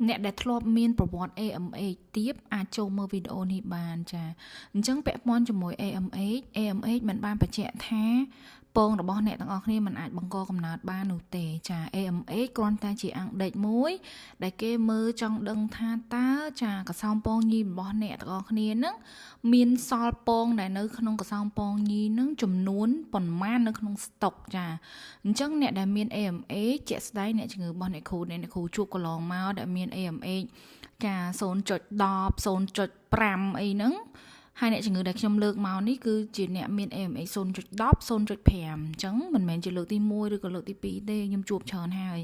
អ្នកដែលធ្លាប់មានប្រវត្តិ AMH ទៀតអាចចូលមើលវីដេអូនេះបានចាអញ្ចឹងពាក់ព័ន្ធជាមួយ AMH មិនបានបញ្ជាក់ថាពងរបស់អ្នកទាំងអស់គ្នាមិនអាចបង្កកំណើតបាននោះទេចា AMH គ្រាន់តែជាអង្គដេកមួយដែលគេមើលចង់ដឹងថាតើចាកសោមពងញីរបស់អ្នកទាំងអស់គ្នានឹងមានសល់ពងដែលនៅក្នុងកសោមពងញីនឹងចំនួនប៉ុន្មាននៅក្នុងស្តុកចាអញ្ចឹងអ្នកដែលមាន AMH ជាក់ស្ដែងអ្នកជំងឺរបស់អ្នកគ្រូជួបកន្លងមកដែលមាន AMH ចា0.10 0.5 អីហ្នឹងហើយអ្នកជំងឺដែលខ្ញុំលើកមកនេះគឺជាអ្នកមាន AMH 0.10 0.5 អញ្ចឹងមិនមែនជាលើកទី1ឬក៏លើកទី2ទេខ្ញុំជួបច្រើនហើយ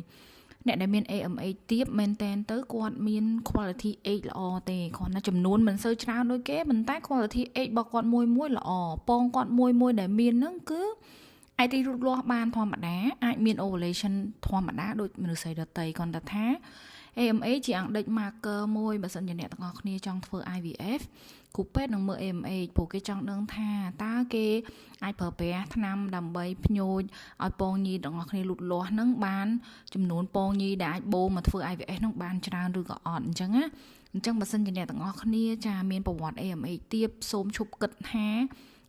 អ្នកដែលមាន AMH ទាបមែនតែនទៅគាត់មាន quality H ល្អទេគ្រាន់តែចំនួនមិនសូវច្រើនដូចគេប៉ុន្តែ quality H របស់គាត់មួយល្អពងគាត់មួយដែលមានហ្នឹងគឺអាចរីករូតលាស់បានធម្មតាអាចមាន ovulation ធម្មតាដូចមនុស្សស្រីដទៃគាត់ថា AMH ជាអង្គដេក marker មួយបើសិនជាអ្នកទាំងអស់គ្នាចង់ធ្វើ IVF គ្រូពេទ្យនឹងមើល AMH ព្រោះគេចង់ដឹងថាតើគេអាចប្រើប្រាស់ថ្នាំដើម្បីភ្ញូចឲ្យពងញីទាំងអស់គ្នាលូតលាស់នឹងបានចំនួនពងញីដែលអាចបូមមកធ្វើ IVF នឹងបានច្រើនឬក៏អត់អញ្ចឹងណាអញ្ចឹងបើសិនជាអ្នកទាំងអស់គ្នាចាមានប្រវត្តិ AMH ទាបសូមឈប់គិតថា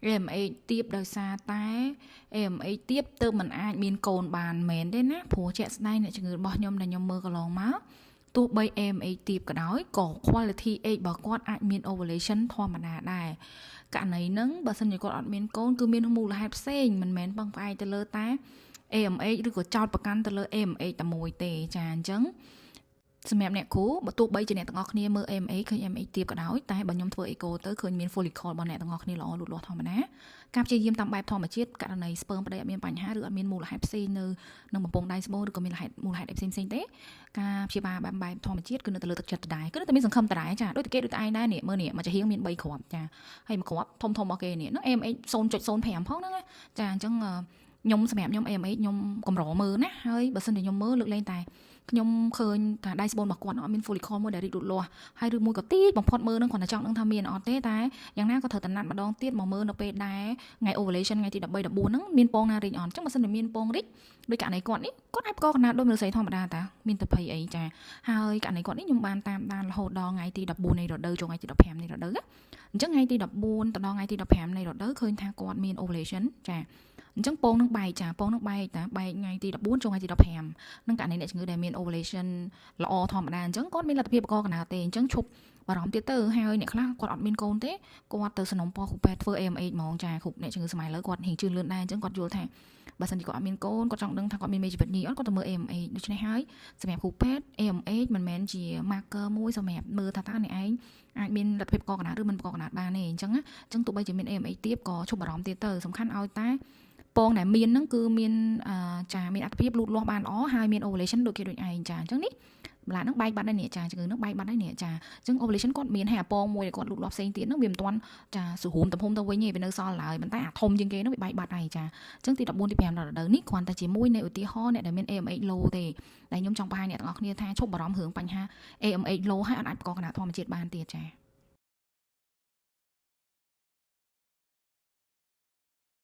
AMH ទាបដោយសារតែ AMH ទាបទើបមិនអាចមានកូនបានមែនទេណាព្រោះជាក់ស្ដែងអ្នកជំងឺរបស់ខ្ញុំដែលខ្ញុំមើលកន្លងមកទោះបី AMH ទាបក៏ដោយក៏ quality H របស់គាត់អាចមាន ovulation ធម្មតាដែរករណីហ្នឹងបើសិនជាគាត់អត់មានកូនគឺមានមូលហេតុផ្សេងមិនមែនពឹងផ្អែកទៅលើតែ AMH ឬក៏ចោតប្រកាន់ទៅលើ AMH តែមួយទេចាអញ្ចឹងសម្រាប់អ្នកគ្រូបើទោះបីជាអ្នកទាំងអស់គ្នាមើល AMH ឃើញ AMH ទាបក៏ដោយតែបើខ្ញុំធ្វើ echo ទៅឃើញមាន follicle របស់អ្នកទាំងអស់គ្នាល្អលូតលាស់ធម្មតាការព្យាយាមតាមបែបធម្មជាតិករណី sperm ប្តីអត់មានបញ្ហាឬអត់មានមូលហេតុផ្សេងនៅក្នុងបំពង់ដៃស្បូនឬក៏មានមូលហេតុផ្សេងទេការព្យាបាលបែបធម្មជាតិគឺនៅតែលើទឹកចិត្តដដែលគឺនៅតែមានសង្ឃឹមដដែលចាដូចតែគេដូចតែឯងដែរនេះមើលនេះមួយចាហៀងមាន3គ្រាប់ចាហើយមួយគ្រាប់ធំរបស់គេនេះហ្នឹង AMH 0.05 ផងហ្នឹងចាអញ្ចឹងខ្ញុំសម្រាប់ខ្ញុំ AMH ខ្ញុំកម្រមើលណាហើយបើសិនជាខ្ញុំមើលលើកលែងតែខ្ញុំឃើញថាដៃស្បូនរបស់គាត់អត់មាន follicle មួយដែលរីកលូតលាស់ហើយឬមួយក៏ទីបំផុតមើលនឹងគាត់តែចង់ដឹងថាមានអត់ទេតែយ៉ាងណាក៏ត្រូវតែណាត់ម្ដងទៀតមកមើលនៅពេលដែលថ្ងៃ ovulation ថ្ងៃទី13 14ហ្នឹងមានពងណារីកអត់អញ្ចឹងបើសិនជាមានពងរីកដោយករណីគាត់នេះគាត់អាចប្រកកណ្ដាលដោយមនុស្សស្រីធម្មតាតាមានតែភ័យអីចាហើយករណីគាត់នេះខ្ញុំបានតាមដានរហូតដល់ថ្ងៃទី14នៃរដូវចូលថ្ងៃទី15នៃរដូវអញ្ចឹងថ្ងៃទី14ទៅដល់ថ្ងៃទី15នៃរដូវឃើញថាគាត់មាន ovulation ចាអញ្ចឹងពងនឹងបែកចាពងនឹងបែកតាបែកថ្ងៃទី14ចូលថ្ងៃទី15នឹងករណីអ្នកជំងឺដែលមាន ovulation ល្អធម្មតាអញ្ចឹងគាត់មានលទ្ធភាពបង្កកណ្ដាលទេអញ្ចឹងឈប់បារម្ភទៀតទៅហើយអ្នកខ្លះគាត់អត់មានកូនទេគាត់ទៅសំណុំពរគ្រូពេទ្យធ្វើ AMH ហ្មងចាគ្រូអ្នកជំងឺសម័យលើគាត់ហៀងជឿនលឿនដែរអញ្ចឹងគាត់យល់ថាបើសិនជាគាត់អត់មានកូនគាត់ចង់ដឹងថាគាត់មានមេជីវិតញីអត់គាត់ទៅមើល AMH ដូច្នេះហើយសម្រាប់គ្រូពេទ្យ AMH មិនមែនជា marker មួយសម្រាប់មើលថាតើអ្នកឯងអាចមានលទ្ធភាពបង្កកណ្ដាលឬមិនបង្កកណ្ដាលបានទេអញ្ចឹងទោះបីជាមាន AMH ទាបក៏ឈប់បារម្ភទៀតទៅសំខាន់ឲ្យតែពងដែលមានហ្នឹងគឺមានចាមានអត្ថភាពលូតលាស់បានល្អហើយមាន ovulation ដូចគេដូចឯងចាអញ្ចឹងនេះម្ល៉េះហ្នឹងបែកបាត់ដែរនេះចាជំងឺហ្នឹងបែកបាត់ដែរនេះចាអញ្ចឹង ovulation គាត់មានហើយអាពងមួយដែលគាត់លូតលាស់ផ្សេងទៀតហ្នឹងវាមិនទាន់ចាស្រួមទំហំទៅវិញទេវានៅសល់ឡើយប៉ុន្តែអាធំជាងគេហ្នឹងវាបែកបាត់ហើយចាអញ្ចឹងទី14ទី5ដល់រដូវនេះគ្រាន់តែជាមួយនៃឧទាហរណ៍អ្នកដែលមាន AMH low ទេតែខ្ញុំចង់បង្ហាញអ្នកទាំងអស់គ្នាថាឈប់បារម្ភរឿងបញ្ហា AMH low ហើយអត់អាចបង្កកណ្ដាលធម្មជាតិបានទៀតចា